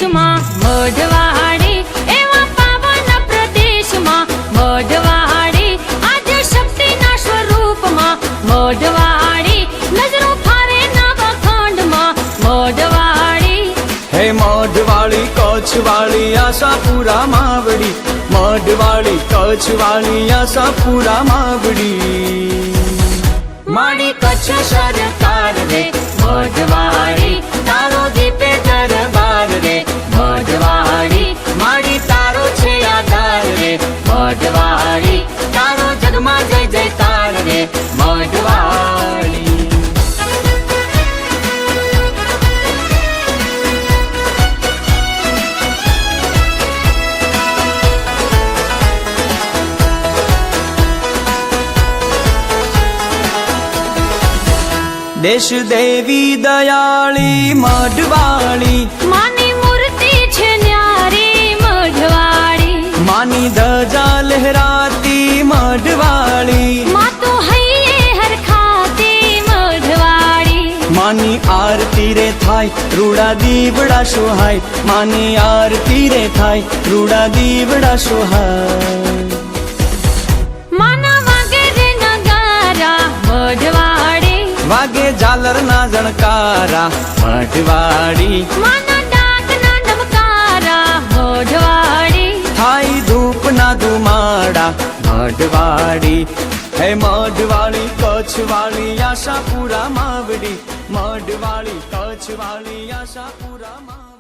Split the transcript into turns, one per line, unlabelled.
દેશમાં મઢવાડી એવા પાવન પ્રદેશમાં મઢવાડી આજે શક્તિના સ્વરૂપમાં મઢવાડી નજરો ફારે નવખંડમાં મઢવાડી
હે મઢવાળી કચ્છવાળી આશાપુરા માવડી મઢવાળી કચ્છવાળી આશાપુરા માવડી
માડી કચ્છ સરકાર રે મઢવાડી તારો દીપે દરબાર રે મઢવાડી માડી તારો છે આધાર રે મઢવાડી તારો જગમાં જય જયકાર રે મઢવાડી
દેશ દેવી દયાળી મઢવાળી
માની મૂર્તિ છે ન્યારી મઢવાડી
માની ધજા લહેરાતી મઢવાળી
માં તો હૈયે હરખાતી મઢવાડી
માની આરતી રે થાય રૂડા દીવડા સોહાય માની આરતી રે થાય રૂડા દીવડા સોહાય
માના વાગે રે નગારા મઢવાડી
વાગે ઝાલર ના જણકારા મઢવાડી
માના ડાકના ડમકારા મઢવાડી
થાય ધૂપ ના ધુમાડા મઢવાડી હે મઢવાળી કચ્છવાળી આશાપુરા માવડી મઢવાળી કચ્છવાળી આશાપુરા માવડી